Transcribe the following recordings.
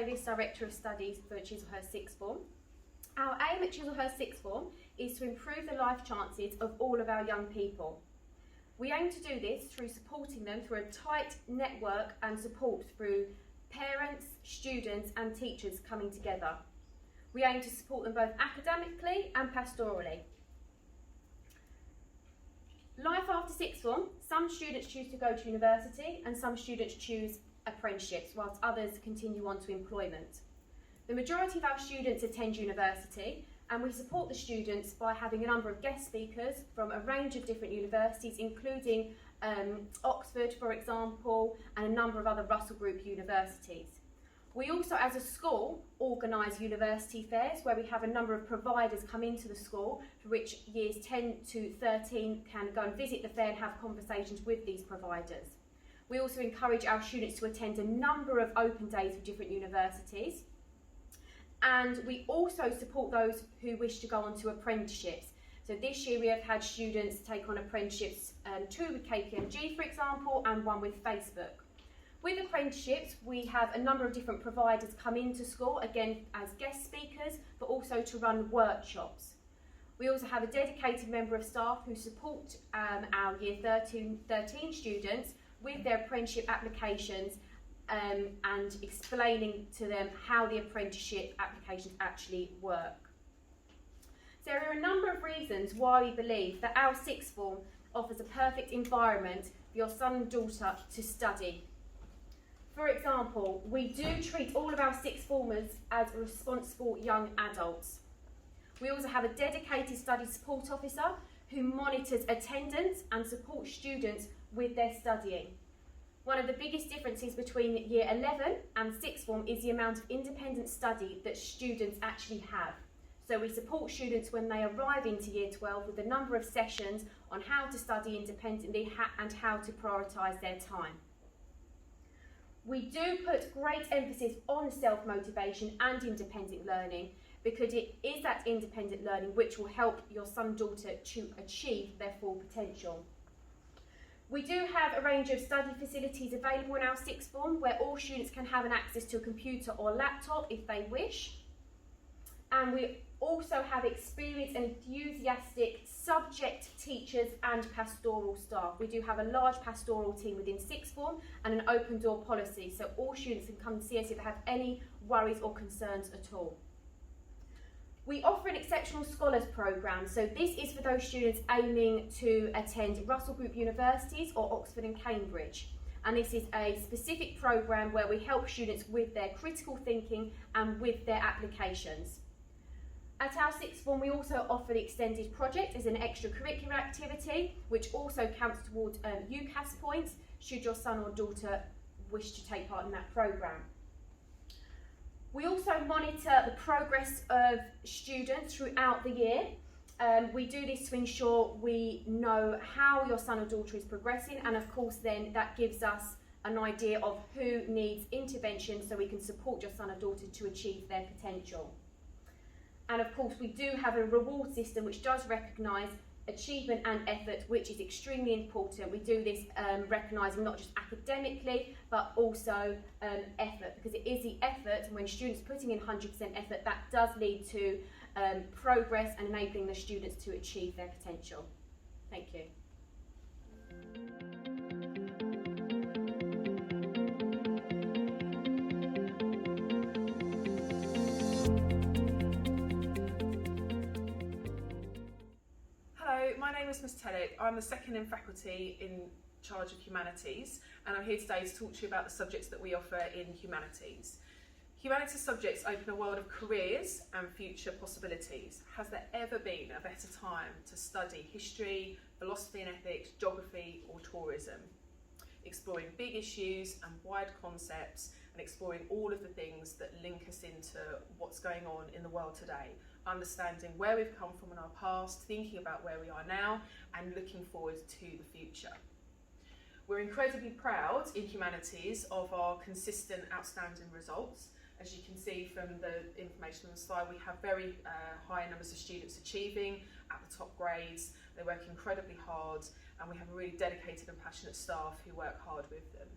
Davis, Director of Studies for Chislehurst Sixth Form. Our aim at Chislehurst Sixth Form is to improve the life chances of all of our young people. We aim to do this through supporting them through a tight network and support through parents, students and teachers coming together. We aim to support them both academically and pastorally. Life after sixth form, some students choose to go to university and some students choose apprenticeships, whilst others continue on to employment. The majority of our students attend university, and we support the students by having a number of guest speakers from a range of different universities, including Oxford, for example, and a number of other Russell Group universities. We also, as a school, organise university fairs where we have a number of providers come into the school, for which years 10 to 13 can go and visit the fair and have conversations with these providers. We also encourage our students to attend a number of open days with different universities. And we also support those who wish to go on to apprenticeships. So this year we have had students take on apprenticeships, 2 with KPMG, for example, and 1 with Facebook. With apprenticeships, we have a number of different providers come into school, again as guest speakers, but also to run workshops. We also have a dedicated member of staff who support our year 13 students with their apprenticeship applications and explaining to them how the apprenticeship applications actually work. So there are a number of reasons why we believe that our sixth form offers a perfect environment for your son and daughter to study. For example, we do treat all of our sixth formers as responsible young adults. We also have a dedicated study support officer who monitors attendance and supports students with their studying. One of the biggest differences between year 11 and sixth form is the amount of independent study that students actually have. So we support students when they arrive into year 12 with a number of sessions on how to study independently and how to prioritise their time. We do put great emphasis on self-motivation and independent learning because it is that independent learning which will help your son and daughter to achieve their full potential. We do have a range of study facilities available in our sixth form where all students can have an access to a computer or laptop if they wish. And we also have experienced and enthusiastic subject teachers and pastoral staff. We do have a large pastoral team within sixth form and an open door policy, so all students can come and see us if they have any worries or concerns at all. We offer an exceptional scholars programme, so this is for those students aiming to attend Russell Group universities or Oxford and Cambridge. And this is a specific programme where we help students with their critical thinking and with their applications. At our sixth form, we also offer the extended project as an extracurricular activity, which also counts towards UCAS points, should your son or daughter wish to take part in that programme. We also monitor the progress of students throughout the year. We do this to ensure we know how your son or daughter is progressing, and of course then that gives us an idea of who needs intervention so we can support your son or daughter to achieve their potential. And of course we do have a reward system which does recognise achievement and effort, which is extremely important. We do this recognising not just academically but also effort, because it is the effort, and when students are putting in 100% effort, that does lead to progress and enabling the students to achieve their potential. Thank you. My name is Ms Tellick. I'm the second in faculty in charge of Humanities, and I'm here today to talk to you about the subjects that we offer in Humanities. Humanities subjects open a world of careers and future possibilities. Has there ever been a better time to study history, philosophy and ethics, geography or tourism? Exploring big issues and wide concepts and exploring all of the things that link us into what's going on in the world today. Understanding where we've come from in our past, thinking about where we are now and looking forward to the future. We're incredibly proud in Humanities of our consistent outstanding results. As you can see from the information on the slide, we have very high numbers of students achieving at the top grades. They work incredibly hard and we have a really dedicated and passionate staff who work hard with them.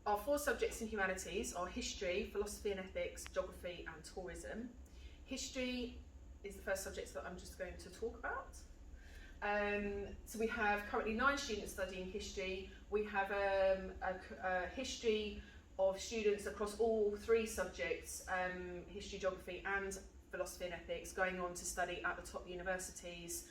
Our 4 subjects in humanities are history, philosophy and ethics, geography and tourism. History is the first subject that I'm just going to talk about. So we have currently 9 students studying history. We have a history of students across all 3 subjects, history, geography and philosophy and ethics, going on to study at the top universities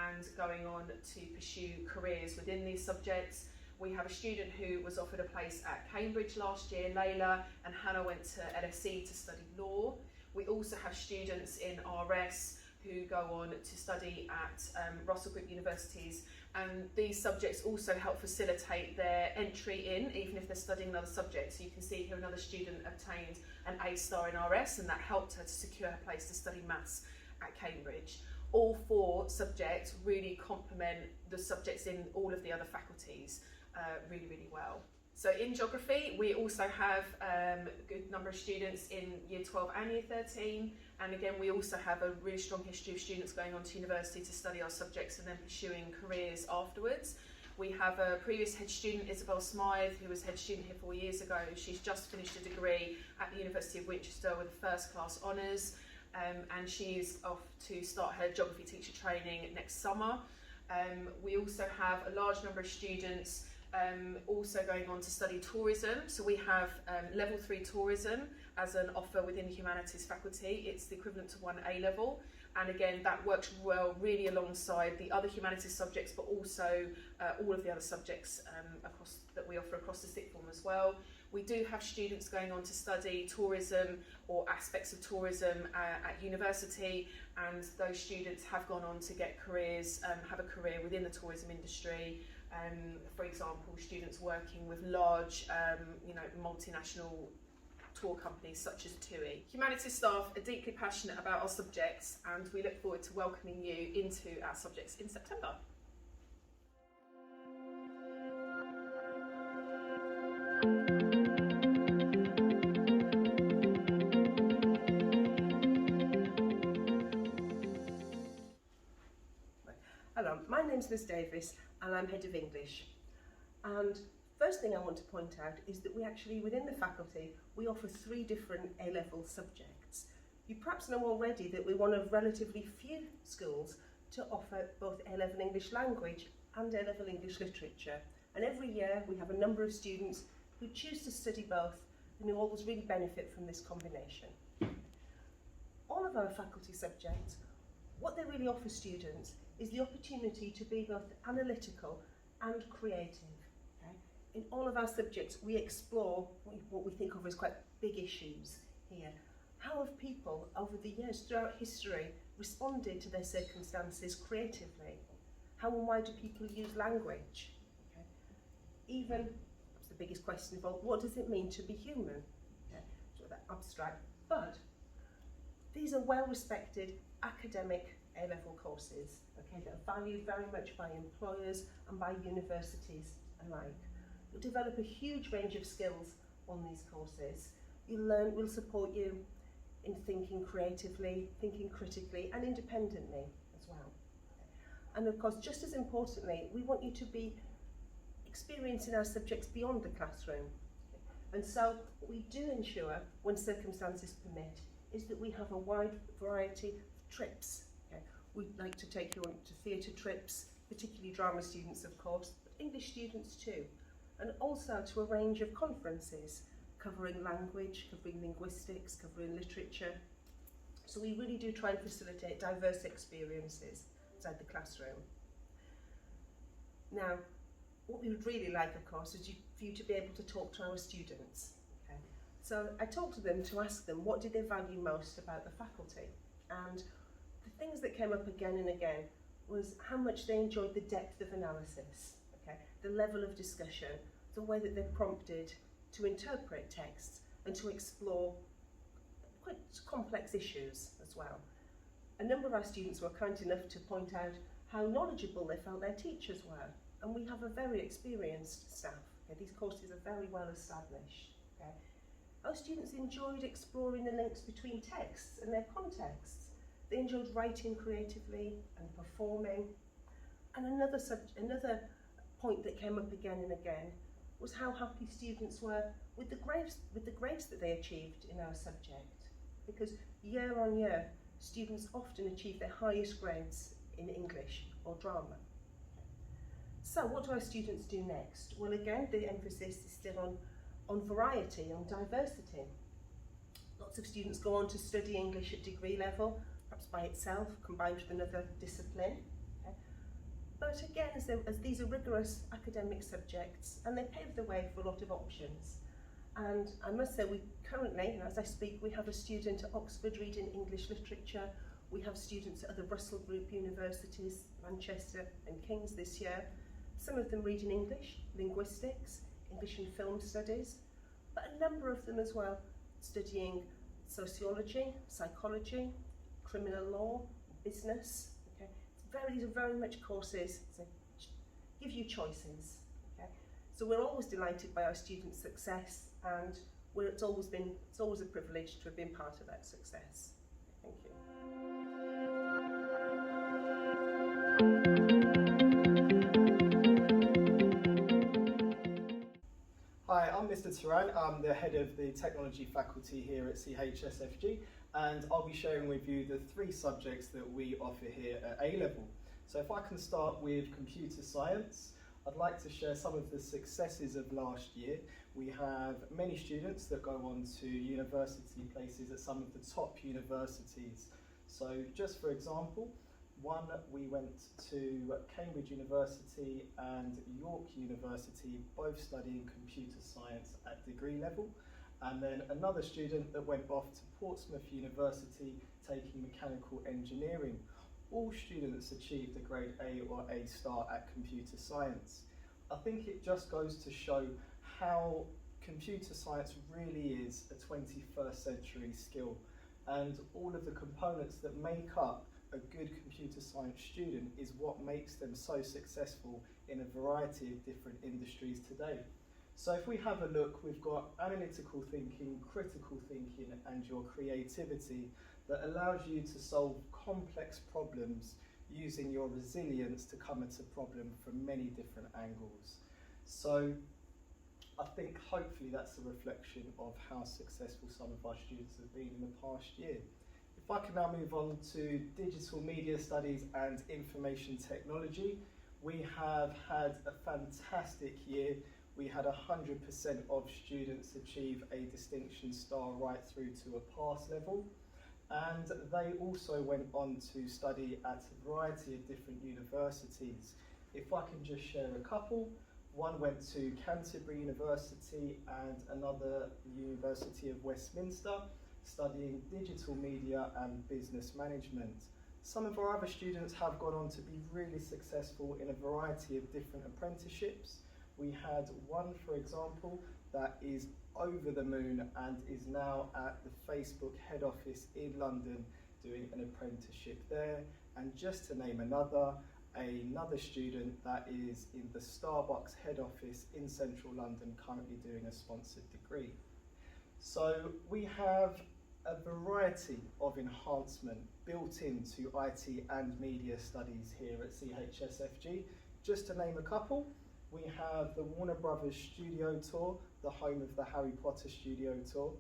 and going on to pursue careers within these subjects. We have a student who was offered a place at Cambridge last year, Layla, and Hannah went to LSE to study law. We also have students in RS who go on to study at Russell Group universities, and these subjects also help facilitate their entry in, even if they're studying another subject. So you can see here another student obtained an A star in RS, and that helped her to secure her place to study maths at Cambridge. All 4 subjects really complement the subjects in all of the other faculties really well. So in geography, we also have a good number of students in year 12 and year 13. And again, we also have a really strong history of students going on to university to study our subjects and then pursuing careers afterwards. We have a previous head student, Isabel Smythe, who was head student here 4 years ago. She's just finished a degree at the University of Winchester with first class honours, and she's off to start her geography teacher training next summer. We also have a large number of students also going on to study tourism. So we have level 3 tourism as an offer within the humanities faculty. It's the equivalent to 1 A level, and again that works well really alongside the other humanities subjects, but also all of the other subjects that we offer across the sixth form as well. We do have students going on to study tourism or aspects of tourism at university, and those students have gone on to get careers, have a career within the tourism industry. For example, students working with large, multinational tour companies such as TUI. Humanities staff are deeply passionate about our subjects, and we look forward to welcoming you into our subjects in September. Hello, my name's Liz Davis and I'm Head of English. And first thing I want to point out is that we actually, within the faculty, we offer 3 different A-level subjects. You perhaps know already that we're one of relatively few schools to offer both A-level English language and A-level English literature. And every year we have a number of students who choose to study both and who always really benefit from this combination. All of our faculty subjects, what they really offer students is the opportunity to be both analytical and creative. Okay? In all of our subjects, we explore what we think of as quite big issues here. How have people over the years throughout history responded to their circumstances creatively? How and why do people use language? Okay? Even, that's the biggest question involved, what does it mean to be human? Okay? So that abstract, but these are well-respected academic A-level courses, okay, that are valued very much by employers and by universities alike. You'll develop a huge range of skills on these courses. We'll support you in thinking creatively, thinking critically and independently as well. And of course, just as importantly, we want you to be experiencing our subjects beyond the classroom. And so what we do ensure, when circumstances permit, is that we have a wide variety of trips. Okay? We'd like to take you on to theatre trips, particularly drama students of course, but English students too. And also to a range of conferences covering language, covering linguistics, covering literature. So we really do try and facilitate diverse experiences outside the classroom. Now, what we would really like, of course, is for you to be able to talk to our students. Okay? So I talked to them to ask them what did they value most about the faculty. And the things that came up again and again was how much they enjoyed the depth of analysis, okay? The level of discussion, the way that they're prompted to interpret texts and to explore quite complex issues as well. A number of our students were kind enough to point out how knowledgeable they felt their teachers were, and we have a very experienced staff. Okay? These courses are very well established. Okay? Our students enjoyed exploring the links between texts and their contexts. They enjoyed writing creatively and performing. And another point that came up again and again was how happy students were with the grades that they achieved in our subject. Because year on year, students often achieve their highest grades in English or drama. So what do our students do next? Well, again, the emphasis is still on variety, on diversity. Lots of students go on to study English at degree level, perhaps by itself, combined with another discipline. Okay. But again, as these are rigorous academic subjects, and they pave the way for a lot of options. And I must say, we currently, as I speak, we have a student at Oxford reading English literature. We have students at other Russell Group universities, Manchester and King's this year. Some of them reading English, linguistics, English and film studies, but a number of them as well studying sociology, psychology, criminal law, business. Okay, these are very much courses that give you choices. Okay, so we're always delighted by our students' success, and it's always a privilege to have been part of that success. Thank you. Hi, I'm Mr. Turan. I'm the head of the technology faculty here at CHSFG, and I'll be sharing with you the 3 subjects that we offer here at A level. So if I can start with computer science, I'd like to share some of the successes of last year. We have many students that go on to university places at some of the top universities. So just for example, we went to Cambridge University and York University, both studying computer science at degree level. And then another student that went off to Portsmouth University taking mechanical engineering. All students achieved a grade A or A star at computer science. I think it just goes to show how computer science really is a 21st century skill, and all of the components that make up a good computer science student is what makes them so successful in a variety of different industries today. So if we have a look, we've got analytical thinking, critical thinking, and your creativity that allows you to solve complex problems using your resilience to come at a problem from many different angles. So I think hopefully that's a reflection of how successful some of our students have been in the past year. If I can now move on to digital media studies and information technology, we have had a fantastic year. We had 100% of students achieve a distinction star right through to a pass level. And they also went on to study at a variety of different universities. If I can just share a couple, one went to Canterbury University and another University of Westminster, studying digital media and business management. Some of our other students have gone on to be really successful in a variety of different apprenticeships. We had one, for example, that is over the moon and is now at the Facebook head office in London doing an apprenticeship there. And just to name another student that is in the Starbucks head office in central London currently doing a sponsored degree. So we have a variety of enhancement built into IT and media studies here at CHSFG. Just to name a couple, we have the Warner Brothers Studio Tour, the home of the Harry Potter Studio Tour,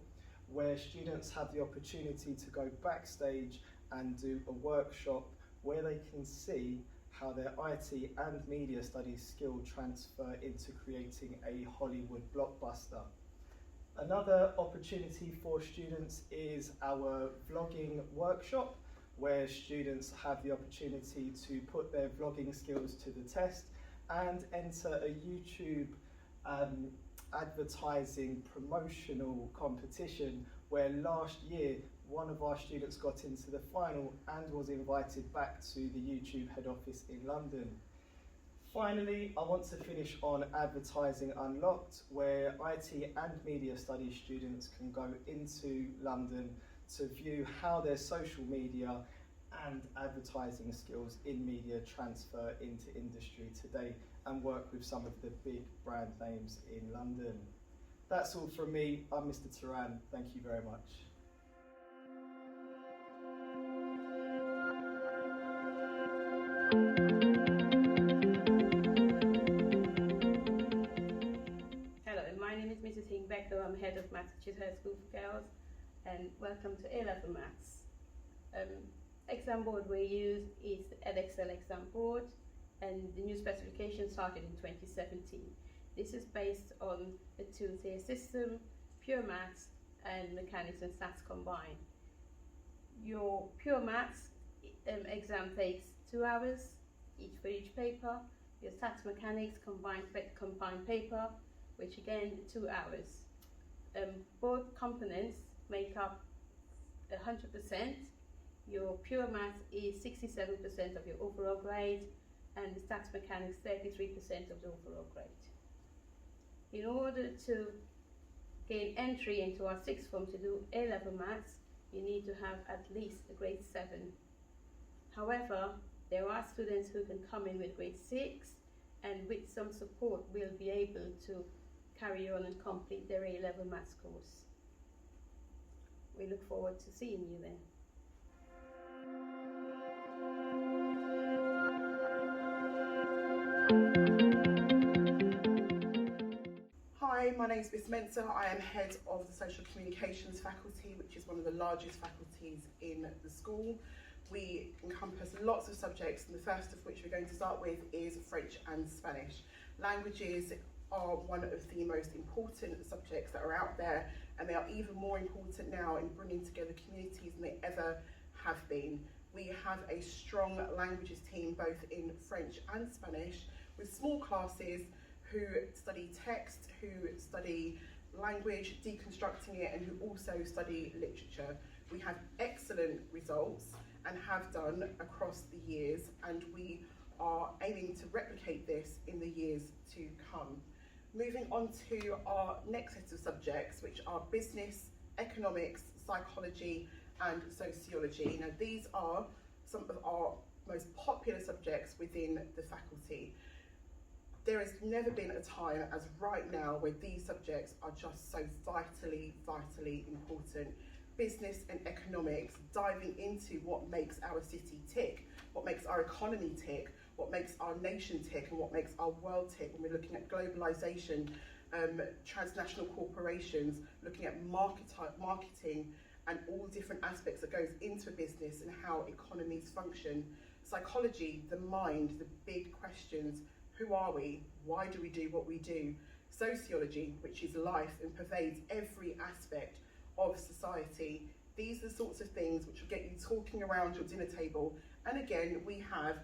where students have the opportunity to go backstage and do a workshop where they can see how their IT and media studies skill transfer into creating a Hollywood blockbuster. Another opportunity for students is our vlogging workshop, where students have the opportunity to put their vlogging skills to the test and enter a YouTube advertising promotional competition, where last year one of our students got into the final and was invited back to the YouTube head office in London. Finally, I want to finish on Advertising Unlocked, where IT and media studies students can go into London to view how their social media and advertising skills in media transfer into industry today and work with some of the big brand names in London. That's all from me. I'm Mr. Turan. Thank you very much. High School for Girls, and welcome to A-Level Maths. Exam board we use is the Edexcel exam board, and the new specification started in 2017. This is based on a two-tier system, pure maths and mechanics and stats combined. Your pure maths exam takes 2 hours for each paper. Your stats mechanics combined paper, which again 2 hours. Both components make up 100%. Your pure maths is 67% of your overall grade, and the stats mechanics 33% of the overall grade. In order to gain entry into our sixth form to do A-level maths, you need to have at least a grade 7. However, there are students who can come in with grade 6, and with some support will be able to carry on and complete their A-level maths course. We look forward to seeing you then. Hi, my name is Miss Mensah. I am head of the Social Communications faculty, which is one of the largest faculties in the school. We encompass lots of subjects, and the first of which we're going to start with is French and Spanish. Languages are one of the most important subjects that are out there, and they are even more important now in bringing together communities than they ever have been. We have a strong languages team both in French and Spanish, with small classes who study text, who study language, deconstructing it, and who also study literature. We have excellent results and have done across the years, and we are aiming to replicate this in the years to come. Moving on to our next set of subjects, which are business, economics, psychology, and sociology. Now, these are some of our most popular subjects within the faculty. There has never been a time as right now where these subjects are just so vitally important. Business and economics, diving into what makes our city tick, what makes our economy tick, what makes our nation tick, and what makes our world tick when we're looking at globalization, transnational corporations, looking at marketing and all the different aspects that goes into a business and how economies function. Psychology, the mind, the big questions. Who are we? Why do we do what we do? Sociology, which is life and pervades every aspect of society. These are the sorts of things which will get you talking around your dinner table. And again, we have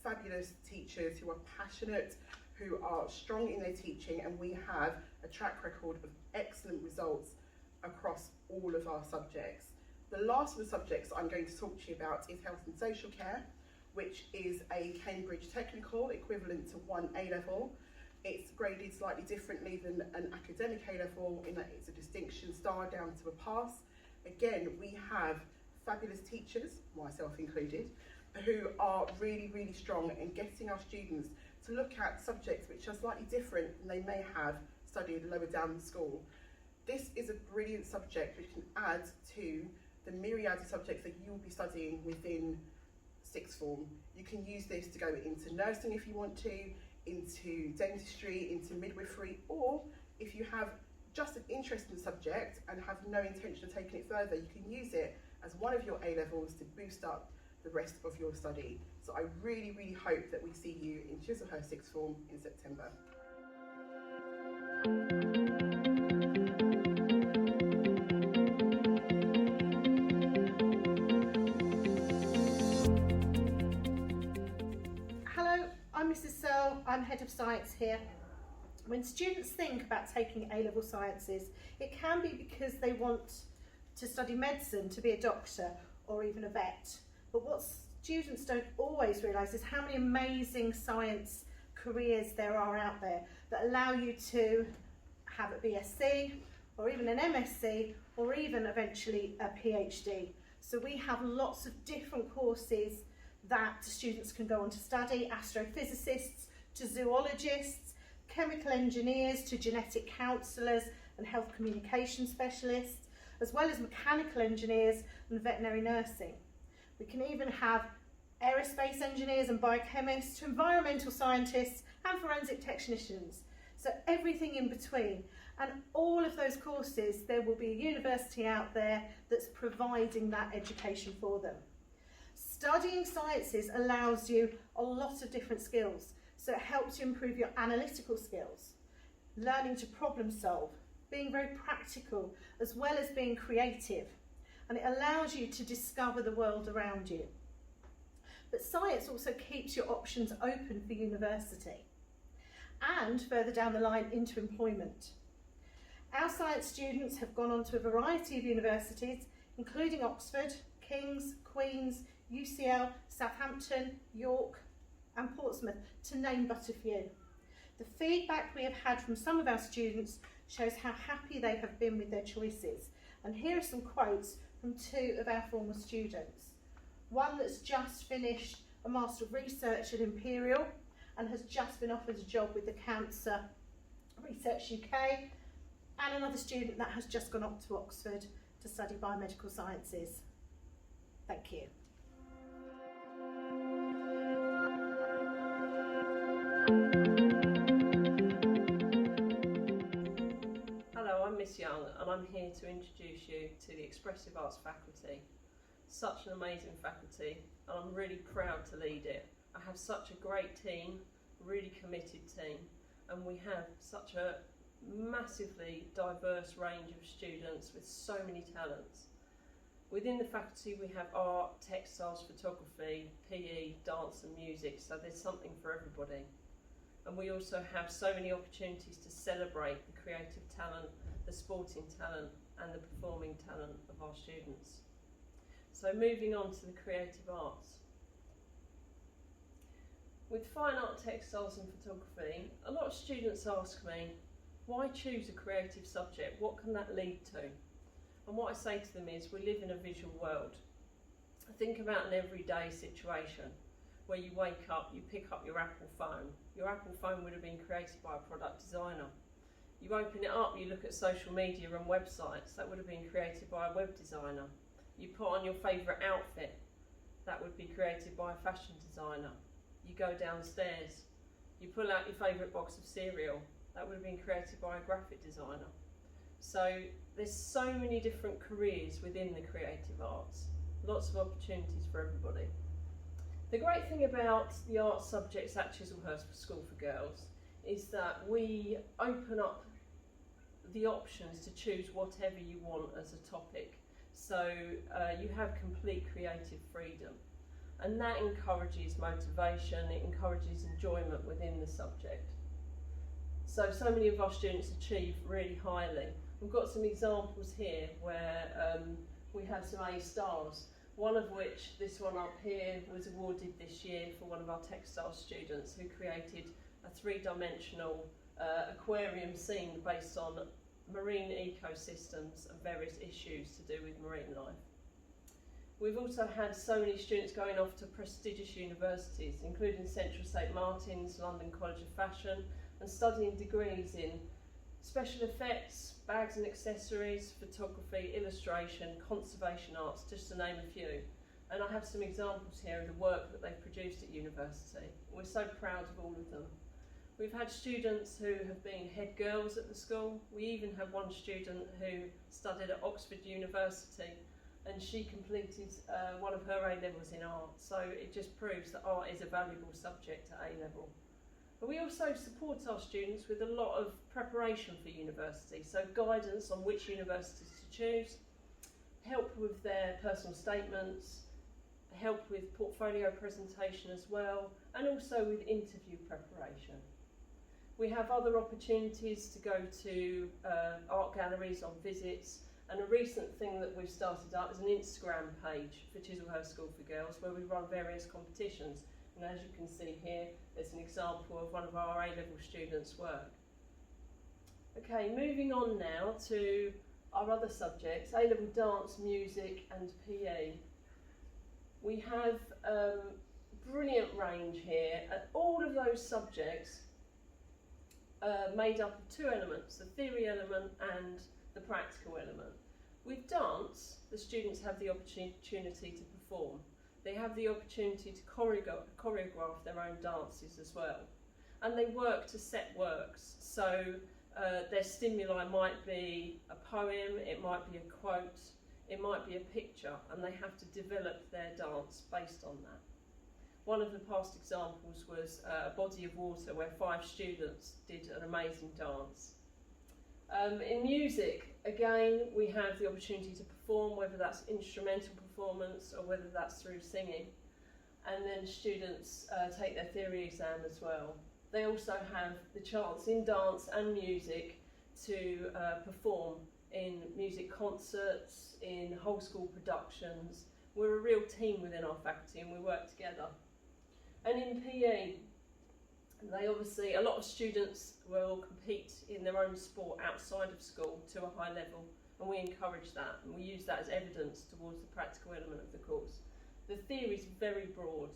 fabulous teachers who are passionate, who are strong in their teaching, and we have a track record of excellent results across all of our subjects. The last of the subjects I'm going to talk to you about is health and social care, which is a Cambridge technical equivalent to 1 A-level. It's graded slightly differently than an academic A-level in that it's a distinction star down to a pass. Again, we have fabulous teachers, myself included, who are really strong in getting our students to look at subjects which are slightly different than they may have studied lower down the school. This is a brilliant subject which can add to the myriad of subjects that you will be studying within sixth form. You can use this to go into nursing if you want to, into dentistry, into midwifery, or if you have just an interest in the subject and have no intention of taking it further, you can use it as one of your A-levels to boost up the rest of your study. So I really hope that we see you in Chislehurst sixth form in September. I'm Mrs. Searle, I'm Head of Science here. When students think about taking A-level sciences, it can be because they want to study medicine, to be a doctor, or even a vet. But what students don't always realise is how many amazing science careers there are out there that allow you to have a BSc, or even an MSc, or even eventually a PhD. So we have lots of different courses that students can go on to study, astrophysicists to zoologists, chemical engineers to genetic counsellors and health communication specialists, as well as mechanical engineers and veterinary nursing. We can even have aerospace engineers and biochemists to environmental scientists and forensic technicians. So everything in between. And all of those courses, there will be a university out there that's providing that education for them. Studying sciences allows you a lot of different skills. So it helps you improve your analytical skills, learning to problem solve, being very practical, as well as being creative. And it allows you to discover the world around you. But science also keeps your options open for university and further down the line into employment. Our science students have gone on to a variety of universities, including Oxford, King's, Queen's, UCL, Southampton, York and Portsmouth, to name but a few. The feedback we have had from some of our students shows how happy they have been with their choices. And here are some quotes from two of our former students. One that's just finished a Master of Research at Imperial and has just been offered a job with the Cancer Research UK, and another student that has just gone up to Oxford to study biomedical sciences. Thank you. Hello, I'm Miss Young and I'm here to introduce you to the Expressive Arts faculty. Such an amazing faculty and I'm really proud to lead it. I have such a great team, really committed team, and we have such a massively diverse range of students with so many talents. Within the faculty we have art, textiles, photography, PE, dance and music, so there's something for everybody. And we also have so many opportunities to celebrate the creative talent, the sporting talent and the performing talent of our students. So moving on to the creative arts. With fine art, textiles and photography, a lot of students ask me, why choose a creative subject? What can that lead to? And what I say to them is, we live in a visual world. Think about an everyday situation where you wake up, you pick up your Apple phone. Your Apple phone would have been created by a product designer. You open it up, you look at social media and websites, that would have been created by a web designer. You put on your favourite outfit, that would be created by a fashion designer. You go downstairs, you pull out your favourite box of cereal, that would have been created by a graphic designer. So there's so many different careers within the creative arts, lots of opportunities for everybody. The great thing about the art subjects at Chislehurst School for Girls is that we open up the options to choose whatever you want as a topic. So you have complete creative freedom, and that encourages motivation, it encourages enjoyment within the subject. So many of our students achieve really highly. We've got some examples here where we have some A stars, one of which, this one up here, was awarded this year for one of our textile students who created a three-dimensional aquarium scene based on marine ecosystems and various issues to do with marine life. We've also had so many students going off to prestigious universities, including Central St Martin's, London College of Fashion, and studying degrees in special effects, bags and accessories, photography, illustration, conservation arts, just to name a few. And I have some examples here of the work that they've produced at university. We're so proud of all of them. We've had students who have been head girls at the school. We even had one student who studied at Oxford University, and she completed one of her A-levels in art. So it just proves that art is a valuable subject at A-level. But we also support our students with a lot of preparation for university, so guidance on which universities to choose, help with their personal statements, help with portfolio presentation as well, and also with interview preparation. We have other opportunities to go to art galleries on visits, and a recent thing that we've started up is an Instagram page for Chislehurst School for Girls where we run various competitions. And as you can see here, there's an example of one of our A-level students' work. Okay, moving on now to our other subjects, A-level dance, music and PE. We have a brilliant range here, and all of those subjects are made up of two elements, the theory element and the practical element. With dance, the students have the opportunity to perform. They have the opportunity to choreograph their own dances as well. And they work to set works. So Their stimuli might be a poem, it might be a quote, it might be a picture, and they have to develop their dance based on that. One of the past examples was a body of water where 5 students did an amazing dance. In music, again, we have the opportunity to perform, whether that's instrumental performance or whether that's through singing. And then students take their theory exam as well. They also have the chance in dance and music to perform in music concerts, in whole school productions. We're a real team within our faculty and we work together. And in PE, a lot of students will compete in their own sport outside of school to a high level, and we encourage that and we use that as evidence towards the practical element of the course. The theory is very broad.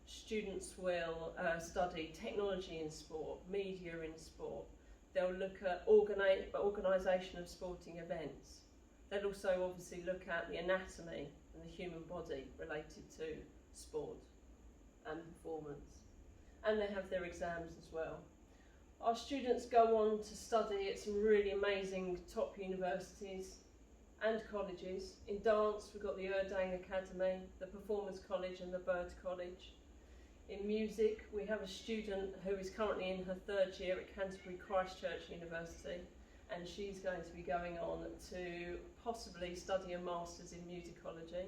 Students will study technology in sport, media in sport. They'll look at organisation of sporting events. They'll also obviously look at the anatomy and the human body related to sport and performance. And they have their exams as well. Our students go on to study at some really amazing top universities and colleges. In dance, we've got the Erdang Academy, the Performance College and the Bird College. In music, we have a student who is currently in her 3rd year at Canterbury Christchurch University, and she's going to be going on to possibly study a Masters in Musicology.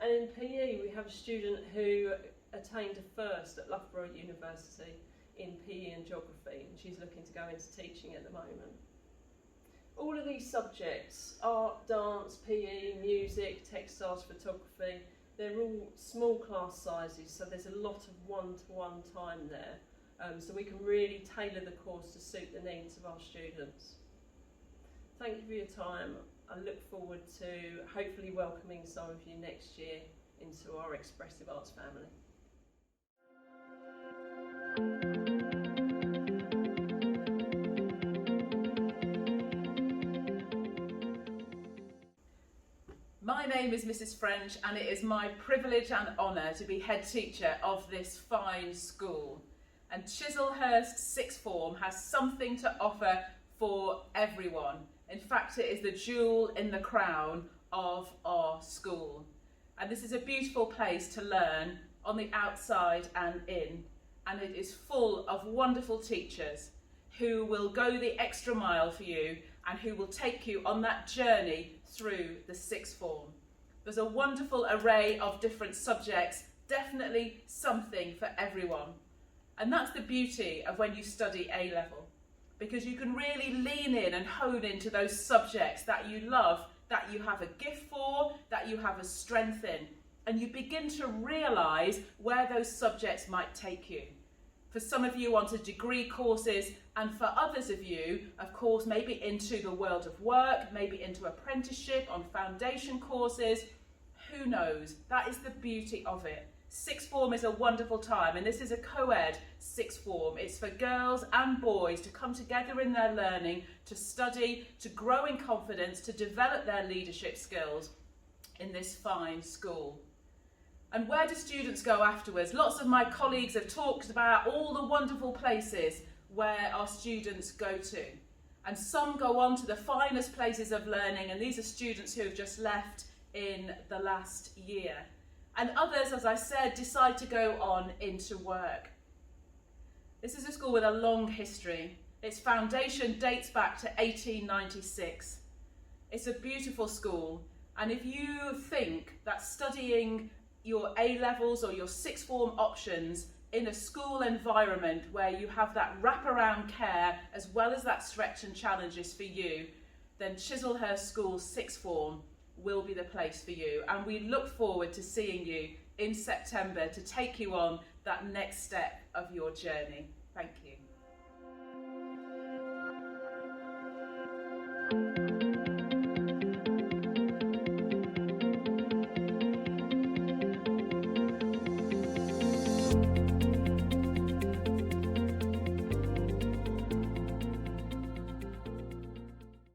And in PE, we have a student who attained a 1st at Loughborough University in PE and geography, and she's looking to go into teaching at the moment. All of these subjects, art, dance, PE, music, textiles, photography, they're all small class sizes, so there's a lot of one-to-one time there. So we can really tailor the course to suit the needs of our students. Thank you for your time. I look forward to hopefully welcoming some of you next year into our Expressive Arts family. My name is Mrs. French, and it is my privilege and honour to be head teacher of this fine school. And Chislehurst Sixth Form has something to offer for everyone. In fact, it is the jewel in the crown of our school. And this is a beautiful place to learn on the outside and in. And it is full of wonderful teachers who will go the extra mile for you and who will take you on that journey through the sixth form. There's a wonderful array of different subjects, definitely something for everyone. And that's the beauty of when you study A-level, because you can really lean in and hone into those subjects that you love, that you have a gift for, that you have a strength in, and you begin to realise where those subjects might take you. For some of you onto degree courses, and for others of you, of course, maybe into the world of work, maybe into apprenticeship, on foundation courses. Who knows? That is the beauty of it. Sixth form is a wonderful time, and this is a co-ed sixth form. It's for girls and boys to come together in their learning, to study, to grow in confidence, to develop their leadership skills in this fine school. And where do students go afterwards? Lots of my colleagues have talked about all the wonderful places where our students go to. And some go on to the finest places of learning, and these are students who have just left in the last year. And others, as I said, decide to go on into work. This is a school with a long history. Its foundation dates back to 1896. It's a beautiful school, and if you think that studying your A-levels or your sixth form options in a school environment where you have that wraparound care as well as that stretch and challenges for you, then Chislehurst School's sixth form will be the place for you. And we look forward to seeing you in September to take you on that next step of your journey. Thank you.